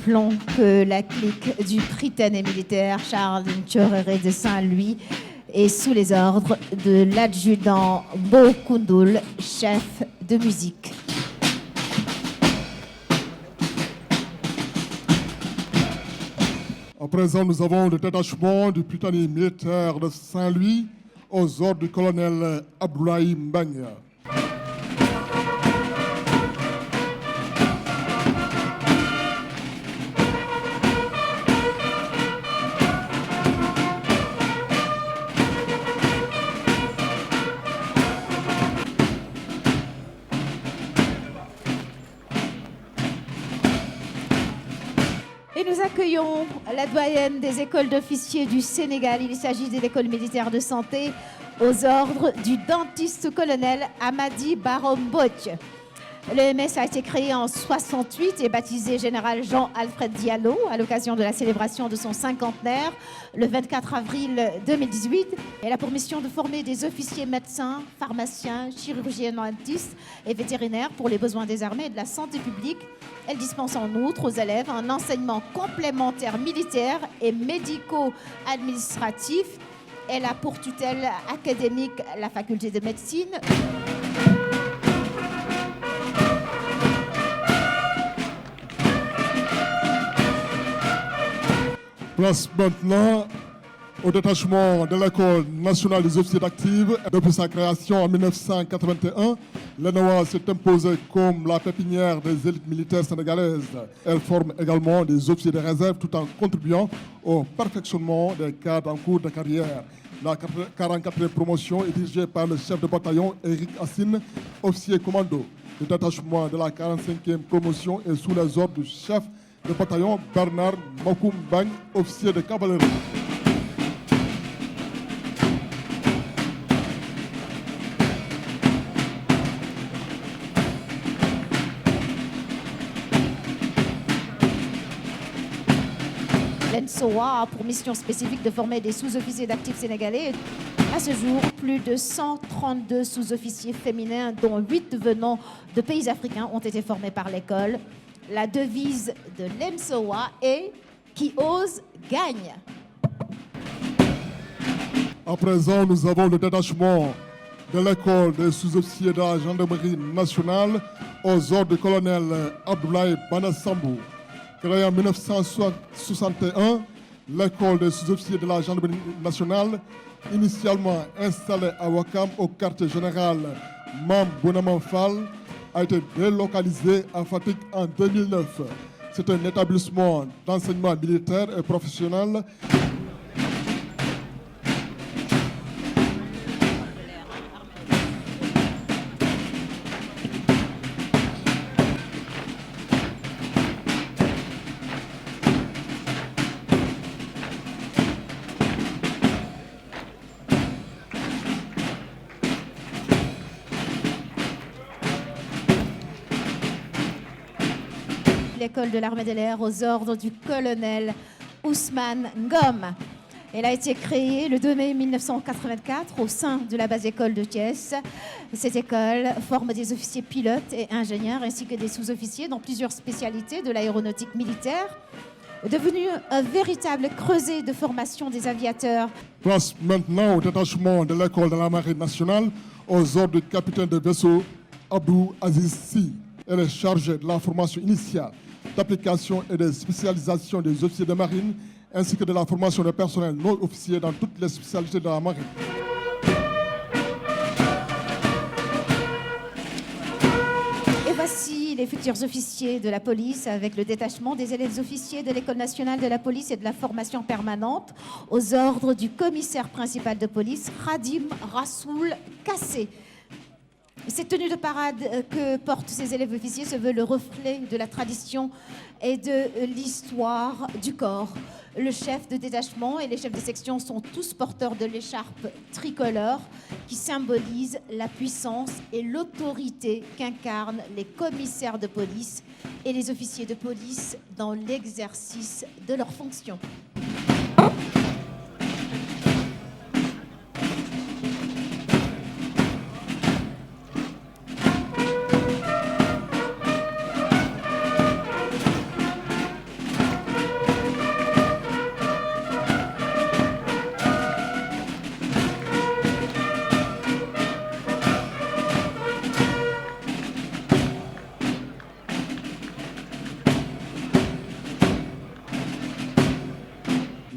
Rappelons que la clique du Prytanée militaire Charles Ntchoréré de Saint-Louis est sous les ordres de l'adjudant Bo Koundoul, chef de musique. À présent, nous avons le détachement du Prytanée militaire de Saint-Louis aux ordres du colonel Abdoulaye Mbang. Et nous accueillons la doyenne des écoles d'officiers du Sénégal. Il s'agit de l'école militaire de santé aux ordres du dentiste-colonel Amadi Barombodj. Le MS a été créé en 1968 et baptisé Général Jean-Alfred Diallo à l'occasion de la célébration de son cinquantenaire le 24 avril 2018. Elle a pour mission de former des officiers médecins, pharmaciens, chirurgiens dentistes et vétérinaires pour les besoins des armées et de la santé publique. Elle dispense en outre aux élèves un enseignement complémentaire militaire et médico-administratif. Elle a pour tutelle académique la faculté de médecine. Place maintenant au détachement de l'École nationale des officiers d'active. Depuis sa création en 1981, l'ENOA s'est imposée comme la pépinière des élites militaires sénégalaises. Elle forme également des officiers de réserve tout en contribuant au perfectionnement des cadres en cours de carrière. La 44e promotion est dirigée par le chef de bataillon Eric Assine, officier commando. Le détachement de la 45e promotion est sous les ordres du chef de bataillon Bernard Mokumbang, officier de cavalerie. L'ENSOA a pour mission spécifique de former des sous-officiers d'actifs sénégalais. À ce jour, plus de 132 sous-officiers féminins, dont 8 venant de pays africains, ont été formés par l'école. La devise de l'ENSOA est « Qui ose, gagne ». À présent, nous avons le détachement de l'école des sous-officiers de la gendarmerie nationale aux ordres du colonel Abdoulaye Banasambou. Créée en 1961, l'école des sous-officiers de la gendarmerie nationale, initialement installée à Ouakam au quartier général Mam Bounama Fall, a été délocalisée à Fatick en 2009. C'est un établissement d'enseignement militaire et professionnel. L'école de l'armée de l'air aux ordres du colonel Ousmane Ngom. Elle a été créée le 2 mai 1984 au sein de la base école de Thiès. Cette école forme des officiers pilotes et ingénieurs ainsi que des sous-officiers dans plusieurs spécialités de l'aéronautique militaire, devenu un véritable creuset de formation des aviateurs. Place maintenant au détachement de l'école de la marine nationale aux ordres du capitaine de vaisseau Abdou Aziz Sy. Elle est chargée de la formation initiale, d'application et de spécialisation des officiers de marine, ainsi que de la formation des personnels non officiers dans toutes les spécialités de la marine. Et voici les futurs officiers de la police avec le détachement des élèves officiers de l'École nationale de la police et de la formation permanente aux ordres du commissaire principal de police, Khadim Rassoul Kassé. Cette tenue de parade que portent ces élèves officiers se veut le reflet de la tradition et de l'histoire du corps. Le chef de détachement et les chefs de section sont tous porteurs de l'écharpe tricolore qui symbolise la puissance et l'autorité qu'incarnent les commissaires de police et les officiers de police dans l'exercice de leurs fonctions.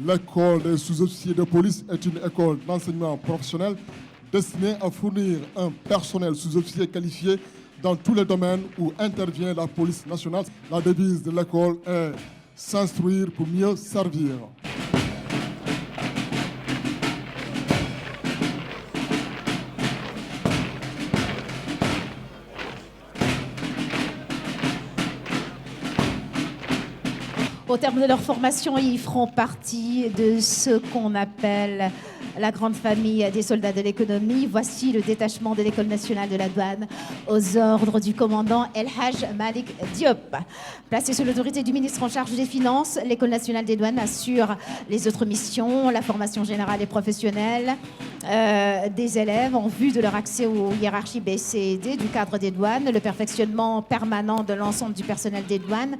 L'école des sous-officiers de police est une école d'enseignement professionnel destinée à fournir un personnel sous-officier qualifié dans tous les domaines où intervient la police nationale. La devise de l'école est « S'instruire pour mieux servir ». Au terme de leur formation, ils feront partie de ce qu'on appelle la grande famille des soldats de l'économie. Voici le détachement de l'École nationale de la douane aux ordres du commandant El Haj Malik Diop. Placé sous l'autorité du ministre en charge des Finances, l'École nationale des douanes assure les autres missions, la formation générale et professionnelle des élèves en vue de leur accès aux hiérarchies B, C et D du cadre des douanes, le perfectionnement permanent de l'ensemble du personnel des douanes.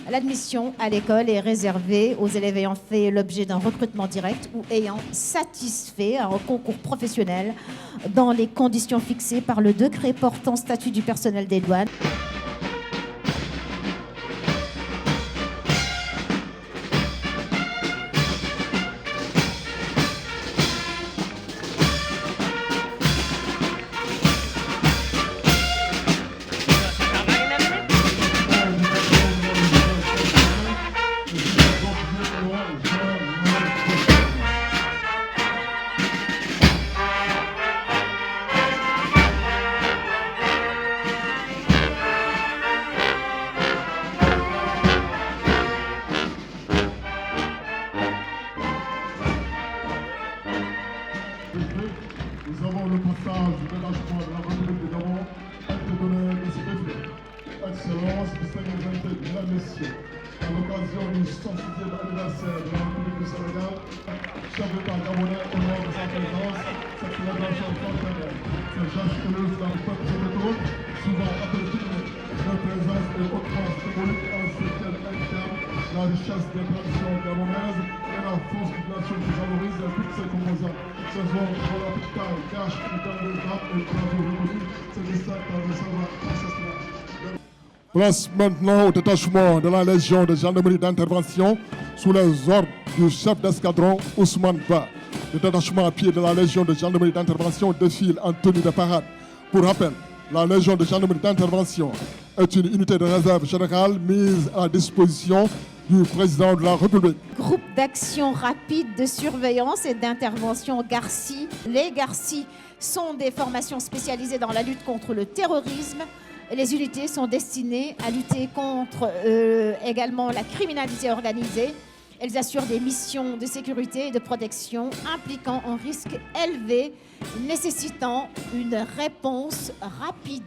L'admission à l'école est réservée aux élèves ayant fait l'objet d'un recrutement direct ou ayant satisfait un concours professionnel dans les conditions fixées par le décret portant statut du personnel des douanes. Nous avons le passage du détachement de la République du Gabon, acte donné de ce défilé. Excellence, distingués invités, mesdames, messieurs, à l'occasion du 66e anniversaire de la République du Sénégal, chef d'État gabonais honore de sa présence cette célébration fraternelle. Ce geste illustre dans le peuple sénégalais, souvent appelé leur présence et haute force symbolique en ce qu'elle incarne la richesse des traditions gabonaises et la force d'une nation qui valorise toutes ses composantes. Ce soir, pour la petite taille, cache une gamme de grappes et drapeaux reconnus, se distingue par le savoir ancestral. Place maintenant au détachement de la Légion de gendarmerie d'intervention sous les ordres du chef d'escadron Ousmane Ba. Le détachement à pied de la Légion de gendarmerie d'intervention défile en tenue de parade. Pour rappel, la Légion de gendarmerie d'intervention est une unité de réserve générale mise à disposition du président de la République. Groupe d'action rapide de surveillance et d'intervention GARCI. Les GARCI sont des formations spécialisées dans la lutte contre le terrorisme. Les unités sont destinées à lutter contre également la criminalité organisée. Elles assurent des missions de sécurité et de protection impliquant un risque élevé, nécessitant une réponse rapide.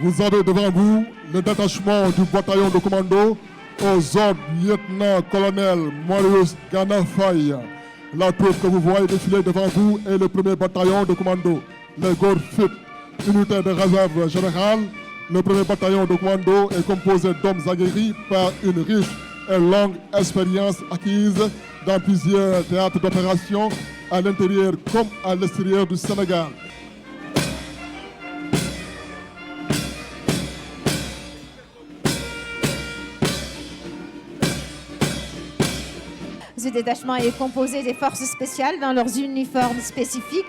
Vous avez devant vous le détachement du bataillon de commando aux ordres du lieutenant-colonel Marius Gana Faye. La troupe que vous voyez défiler devant vous est le premier bataillon de commando, les Gorfit, unité de réserve générale. Le premier bataillon de commando est composé d'hommes aguerris par une riche et longue expérience acquise dans plusieurs théâtres d'opération à l'intérieur comme à l'extérieur du Sénégal. Ce détachement est composé des forces spéciales dans leurs uniformes spécifiques,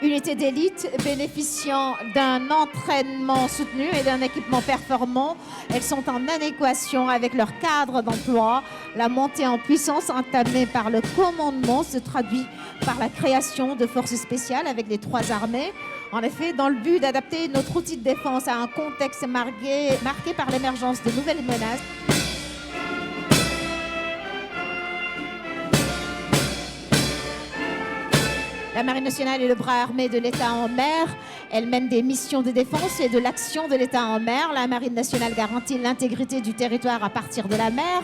unités d'élite bénéficiant d'un entraînement soutenu et d'un équipement performant. Elles sont en adéquation avec leur cadre d'emploi. La montée en puissance entamée par le commandement se traduit par la création de forces spéciales avec les trois armées. En effet, dans le but d'adapter notre outil de défense à un contexte marqué par l'émergence de nouvelles menaces, la Marine nationale est le bras armé de l'État en mer. Elle mène des missions de défense et de l'action de l'État en mer. La Marine nationale garantit l'intégrité du territoire à partir de la mer,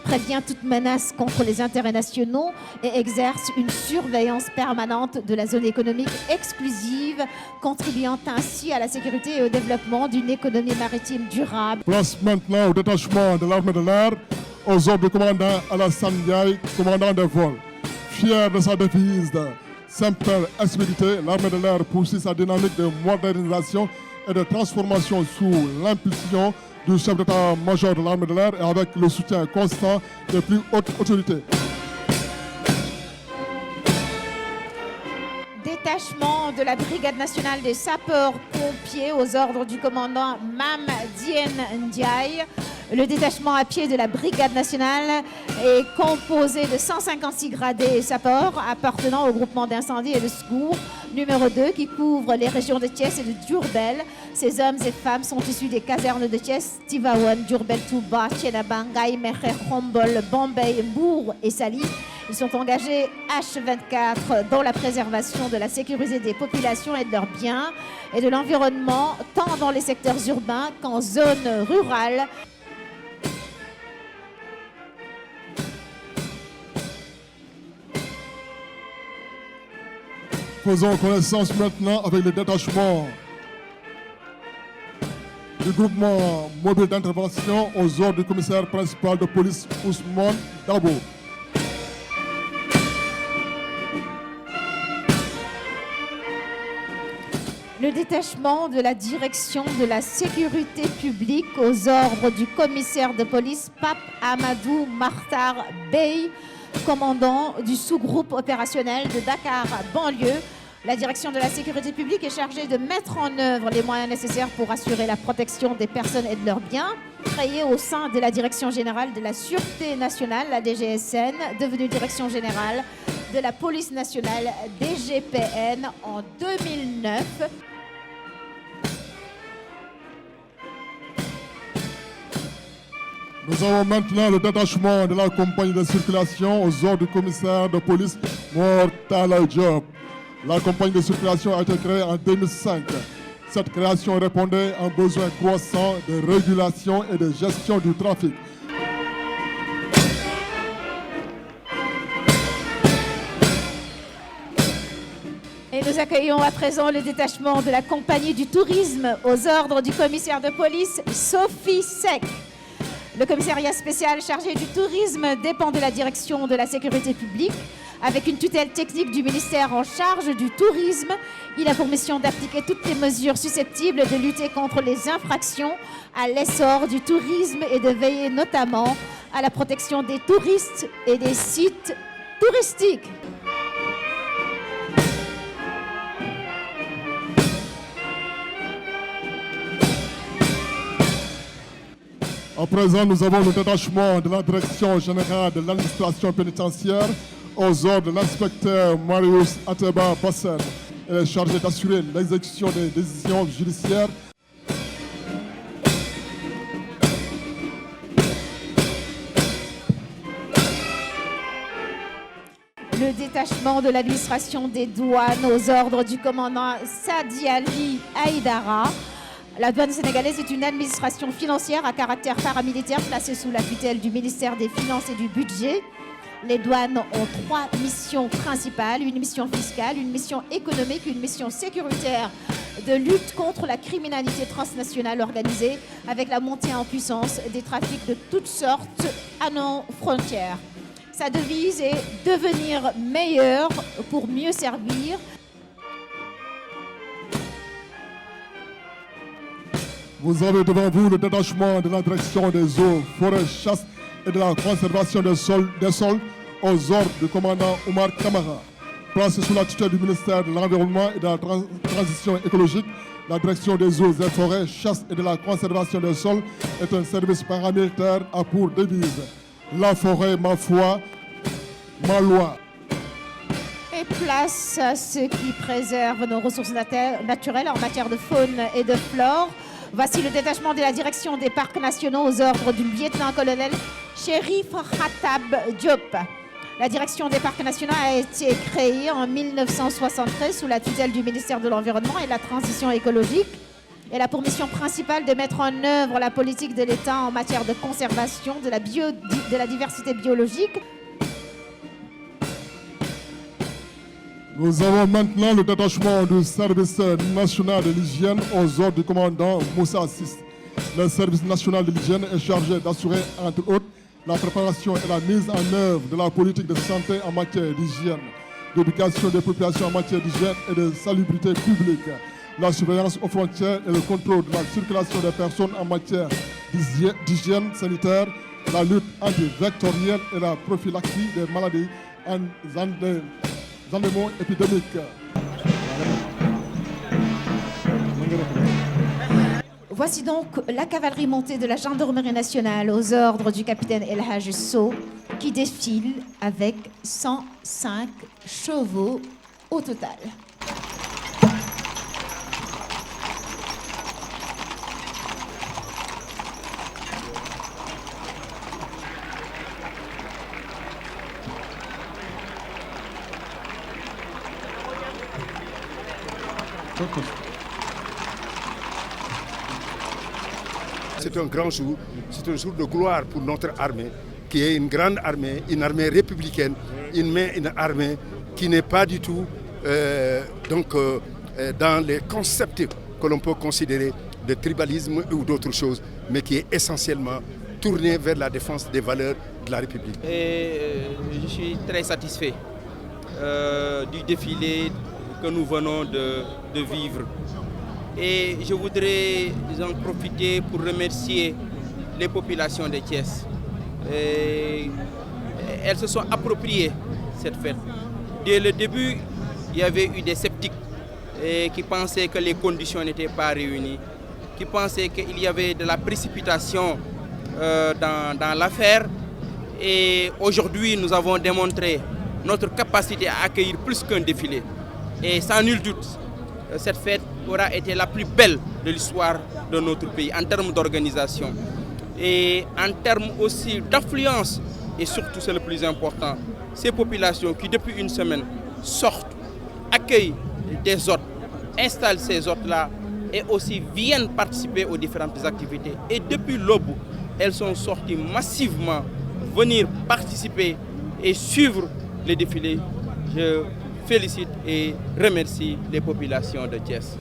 prévient toute menace contre les intérêts nationaux et exerce une surveillance permanente de la zone économique exclusive, contribuant ainsi à la sécurité et au développement d'une économie maritime durable. Place maintenant au détachement de l'armée de l'air, aux ordres du commandant Alassane Ndiaye, commandant des vols. Fier de sa devise de simple expéditivité, l'armée de l'air poursuit sa dynamique de modernisation et de transformation sous l'impulsion du chef d'état-major de l'armée de l'air et avec le soutien constant des plus hautes autorités. Détachement de la Brigade nationale des sapeurs-pompiers aux ordres du commandant Mam Dien Ndiaye. Le détachement à pied de la Brigade nationale est composé de 156 gradés sapeurs appartenant au groupement d'incendie et de secours numéro 2 qui couvre les régions de Thiès et de Diourbel. Ces hommes et femmes sont issus des casernes de Thiès, Tivaouane, Diourbel, Touba, Thiénaba, Mekher, Khombol, Bombay, Mbour et Sali. Ils sont engagés H24 dans la préservation de la sécurité des populations et de leurs biens et de l'environnement, tant dans les secteurs urbains qu'en zone rurale. Faisons connaissance maintenant avec le détachement du groupement mobile d'intervention aux ordres du commissaire principal de police Ousmane Dabo. Le détachement de la direction de la sécurité publique aux ordres du commissaire de police Pape Amadou Martar Bey, commandant du sous-groupe opérationnel de Dakar banlieue. La direction de la sécurité publique est chargée de mettre en œuvre les moyens nécessaires pour assurer la protection des personnes et de leurs biens. Créée au sein de la Direction générale de la Sûreté nationale, la DGSN, devenue Direction générale de la Police nationale, DGPN, en 2009. Nous avons maintenant le détachement de la compagnie de circulation aux ordres du commissaire de police Mortala Diop. La compagnie de circulation a été créée en 2005. Cette création répondait à un besoin croissant de régulation et de gestion du trafic. Et nous accueillons à présent le détachement de la compagnie du tourisme aux ordres du commissaire de police Sophie Sec. Le commissariat spécial chargé du tourisme dépend de la direction de la sécurité publique. Avec une tutelle technique du ministère en charge du tourisme, il a pour mission d'appliquer toutes les mesures susceptibles de lutter contre les infractions à l'essor du tourisme et de veiller notamment à la protection des touristes et des sites touristiques. À présent, nous avons le détachement de la Direction générale de l'administration pénitentiaire aux ordres de l'inspecteur Marius Ateba Bassen. Elle est chargée d'assurer l'exécution des décisions judiciaires. Le détachement de l'administration des douanes aux ordres du commandant Sadi Ali Haïdara. La douane sénégalaise est une administration financière à caractère paramilitaire placée sous la tutelle du ministère des Finances et du Budget. Les douanes ont 3 missions principales, une mission fiscale, une mission économique, une mission sécuritaire de lutte contre la criminalité transnationale organisée avec la montée en puissance des trafics de toutes sortes à nos frontières. Sa devise est « devenir meilleur pour mieux servir ». Vous avez devant vous le détachement de la direction des eaux, forêts, chasse et de la conservation des sols aux ordres du commandant Omar Kamara. Placé sous la tutelle du ministère de l'Environnement et de la Transition écologique, la direction des eaux et forêts, chasse et de la conservation des sols est un service paramilitaire à pour devise. La forêt, ma foi, ma loi. Et place à ceux qui préservent nos ressources naturelles en matière de faune et de flore. Voici le détachement de la direction des parcs nationaux aux ordres du lieutenant-colonel Chérif Khatab Diop. La direction des parcs nationaux a été créée en 1973 sous la tutelle du ministère de l'Environnement et de la Transition écologique. Elle a pour mission principale de mettre en œuvre la politique de l'État en matière de conservation de la diversité biologique. Nous avons maintenant le détachement du service national de l'hygiène aux ordres du commandant Moussa Assis. Le service national de l'hygiène est chargé d'assurer, entre autres, la préparation et la mise en œuvre de la politique de santé en matière d'hygiène, d'éducation des populations en matière d'hygiène et de salubrité publique, la surveillance aux frontières et le contrôle de la circulation des personnes en matière d'hygiène sanitaire, la lutte antivectorielle et la prophylaxie des maladies endémiques épidémiques. Voici donc la cavalerie montée de la gendarmerie nationale aux ordres du capitaine El Hadj Sow qui défile avec 105 chevaux au total. C'est un grand jour, c'est un jour de gloire pour notre armée, qui est une grande armée, une armée républicaine, une armée qui n'est pas du tout dans les concepts que l'on peut considérer de tribalisme ou d'autres choses, mais qui est essentiellement tournée vers la défense des valeurs de la République. Je suis très satisfait du défilé que nous venons de vivre. Et je voudrais en profiter pour remercier les populations de Thiès. Elles se sont appropriées cette fête. Dès le début, il y avait eu des sceptiques qui pensaient que les conditions n'étaient pas réunies, qui pensaient qu'il y avait de la précipitation dans l'affaire. Et aujourd'hui, nous avons démontré notre capacité à accueillir plus qu'un défilé. Et sans nul doute, cette fête aura été la plus belle de l'histoire de notre pays en termes d'organisation et en termes aussi d'affluence. Et surtout, c'est le plus important, ces populations qui depuis une semaine sortent, accueillent des hôtes, installent ces hôtes-là et aussi viennent participer aux différentes activités. Et depuis l'aube, elles sont sorties massivement venir participer et suivre les défilés. Je félicite et remercie les populations de Thiès.